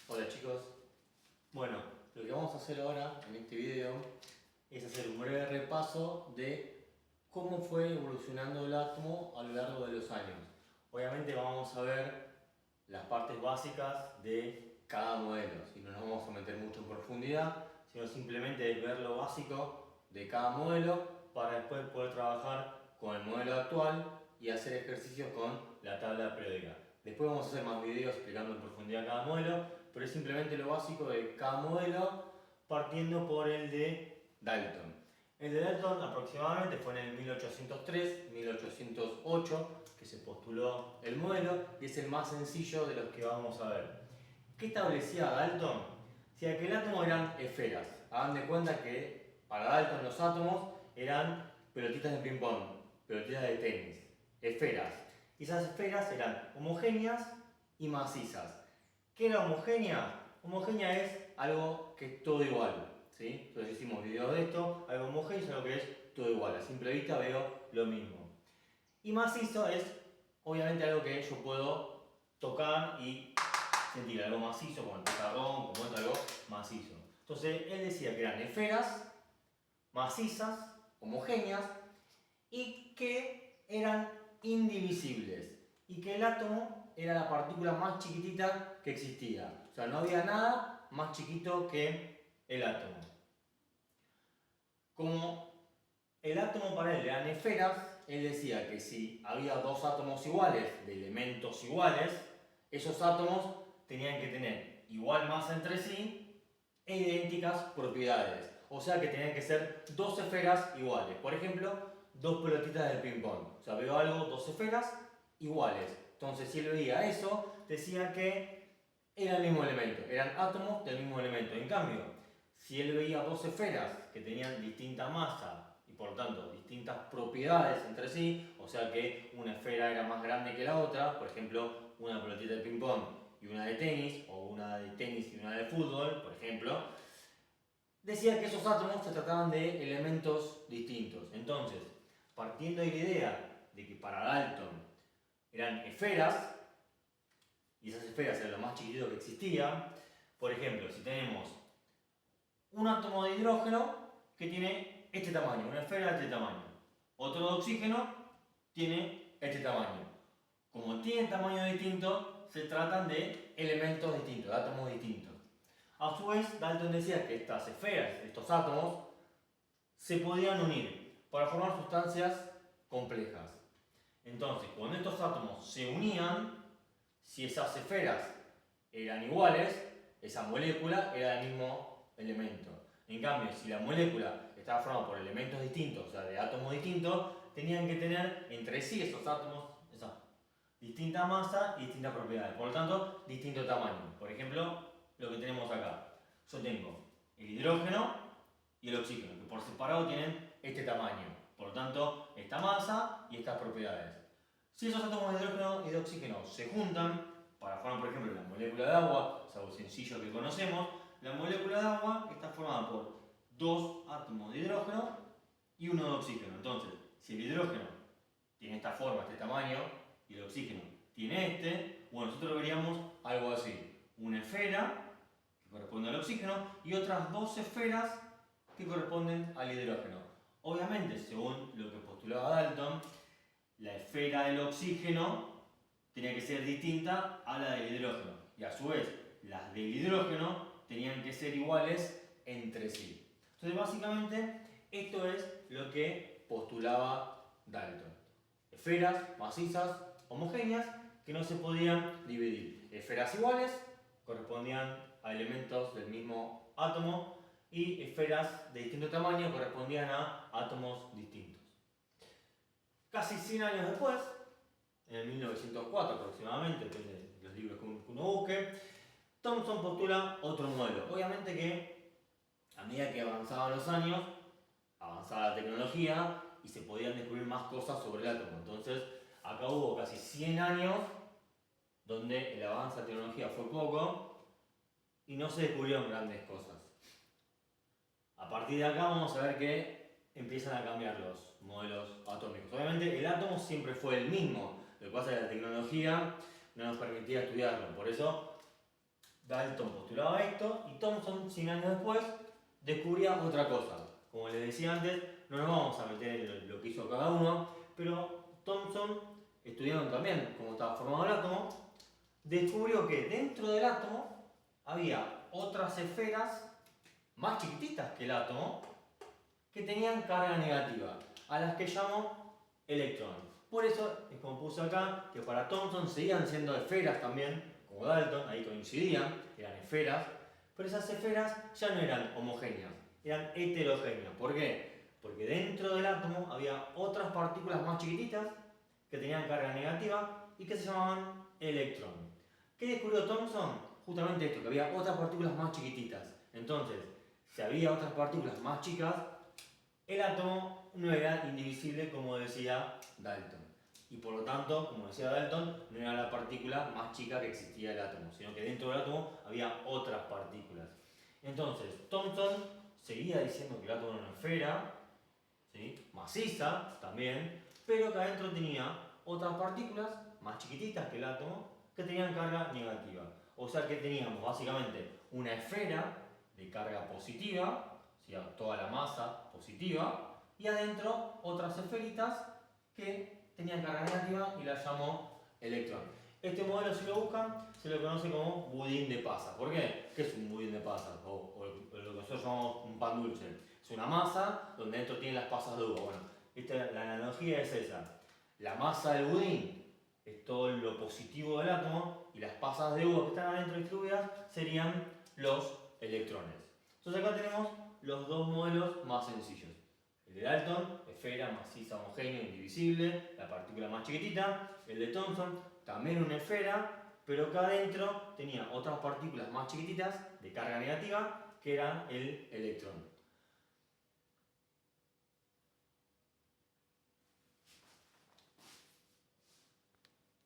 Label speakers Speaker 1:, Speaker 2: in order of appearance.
Speaker 1: Hola chicos. Bueno, lo que vamos a hacer ahora en este video es hacer un breve repaso de cómo fue evolucionando el átomo a lo largo de los años. Obviamente vamos a ver las partes básicas de cada modelo, si no nos vamos a meter mucho en profundidad, sino simplemente es ver lo básico de cada modelo para después poder trabajar con el modelo actual y hacer ejercicios con la tabla periódica. Después vamos a hacer más videos explicando en profundidad cada modelo, pero es simplemente lo básico de cada modelo partiendo por el de Dalton. El de Dalton aproximadamente fue en el 1803-1808 que se postuló el modelo y es el más sencillo de los que vamos a ver. ¿Qué establecía Dalton? Decía que el átomo eran esferas. Hagan de cuenta que para Dalton los átomos eran pelotitas de ping pong, pelotitas de tenis, esferas. Y esas esferas eran homogéneas y macizas. ¿Qué era homogénea? Homogénea es algo que es todo igual, ¿sí? Entonces hicimos videos de esto. Algo homogéneo es algo que es todo igual. A simple vista veo lo mismo. Y macizo es obviamente algo que yo puedo tocar y sentir, algo macizo como el pizarrón, como algo macizo. Entonces él decía que eran esferas macizas, homogéneas y que eran indivisibles y que el átomo era la partícula más chiquitita que existía. O sea, no había nada más chiquito que el átomo. Como el átomo para él eran esferas, él decía que si había dos átomos iguales, de elementos iguales, esos átomos tenían que tener igual masa entre sí e idénticas propiedades. O sea que tenían que ser dos esferas iguales. Por ejemplo, dos pelotitas de ping pong. O sea, veo algo, dos esferas iguales. Entonces, si él veía eso, decía que era el mismo elemento, eran átomos del mismo elemento. En cambio, si él veía dos esferas que tenían distinta masa y por lo tanto distintas propiedades entre sí, o sea que una esfera era más grande que la otra, por ejemplo, una pelotita de ping pong y una de tenis, o una de tenis y una de fútbol, por ejemplo, decía que esos átomos se trataban de elementos distintos. Entonces, partiendo de la idea de que para Dalton eran esferas, y esas esferas eran lo más chiquitito que existía, por ejemplo, si tenemos un átomo de hidrógeno que tiene este tamaño, una esfera de este tamaño, otro de oxígeno tiene este tamaño. Como tienen tamaño distinto, se tratan de elementos distintos, de átomos distintos. A su vez, Dalton decía que estas esferas, estos átomos, se podían unir para formar sustancias complejas. Entonces, cuando estos átomos se unían, si esas esferas eran iguales, esa molécula era del mismo elemento. En cambio, si la molécula estaba formada por elementos distintos, o sea, de átomos distintos, tenían que tener entre sí esos átomos esa distinta masa y distintas propiedades. Por lo tanto, distinto tamaño. Por ejemplo, lo que tenemos acá. Yo tengo el hidrógeno y el oxígeno, que por separado tienen este tamaño. Por lo tanto, esta masa y estas propiedades. Si esos átomos de hidrógeno y de oxígeno se juntan para formar, por ejemplo, la molécula de agua, es algo sencillo que conocemos, la molécula de agua está formada por dos átomos de hidrógeno y uno de oxígeno. Entonces, si el hidrógeno tiene esta forma, este tamaño, y el oxígeno tiene este, bueno, nosotros veríamos algo así. Una esfera, que corresponde al oxígeno, y otras dos esferas que corresponden al hidrógeno. Obviamente, según lo que postulaba Dalton, la esfera del oxígeno tenía que ser distinta a la del hidrógeno. Y a su vez, las del hidrógeno tenían que ser iguales entre sí. Entonces, básicamente, esto es lo que postulaba Dalton. Esferas macizas, homogéneas, que no se podían dividir. Esferas iguales correspondían a elementos del mismo átomo y esferas de distinto tamaño correspondían a átomos distintos. Casi 100 años después, en el 1904 aproximadamente, depende de los libros que uno busque, Thomson postula otro modelo. Obviamente que a medida que avanzaban los años, avanzaba la tecnología y se podían descubrir más cosas sobre el átomo. Entonces, acá hubo casi 100 años donde el avance de la tecnología fue poco y no se descubrieron grandes cosas. A partir de acá vamos a ver que empiezan a cambiar los modelos atómicos. Obviamente el átomo siempre fue el mismo, lo que pasa es que la tecnología no nos permitía estudiarlo, por eso Dalton postulaba esto y Thomson, 100 años después, descubría otra cosa. Como les decía antes, no nos vamos a meter en lo que hizo cada uno, pero Thomson, estudiando también cómo estaba formado el átomo, descubrió que dentro del átomo había otras esferas más chiquititas que el átomo que tenían carga negativa, a las que llamó electrones. Por eso es como puse acá, que para Thomson seguían siendo esferas también, como Dalton, ahí coincidían, eran esferas, pero esas esferas ya no eran homogéneas, eran heterogéneas. ¿Por qué? Porque dentro del átomo había otras partículas más chiquititas que tenían carga negativa y que se llamaban electrones. ¿Qué descubrió Thomson? Justamente esto, que había otras partículas más chiquititas. Entonces, si había otras partículas más chicas, el átomo no era indivisible como decía Dalton. Y por lo tanto, como decía Dalton, no era la partícula más chica que existía del átomo, sino que dentro del átomo había otras partículas. Entonces, Thomson seguía diciendo que el átomo era una esfera, ¿sí?, maciza también, pero que adentro tenía otras partículas más chiquititas que el átomo que tenían carga negativa. O sea que teníamos básicamente una esfera de carga positiva, ¿sí?, toda la masa positiva, y adentro otras esferitas que tenían carga negativa y las llamó electrones. Este modelo, si lo buscan, se lo conoce como budín de pasas. ¿Por qué? ¿Qué es un budín de pasas? O lo que nosotros llamamos un pan dulce. Es una masa donde dentro tiene las pasas de uva. Bueno, la analogía es esa. La masa del budín es todo lo positivo del átomo y las pasas de uva que están adentro distribuidas serían los electrones. Entonces acá tenemos los dos modelos más sencillos. El de Dalton, esfera maciza homogénea indivisible, la partícula más chiquitita. El de Thomson, también una esfera, pero acá adentro tenía otras partículas más chiquititas de carga negativa que eran el electrón.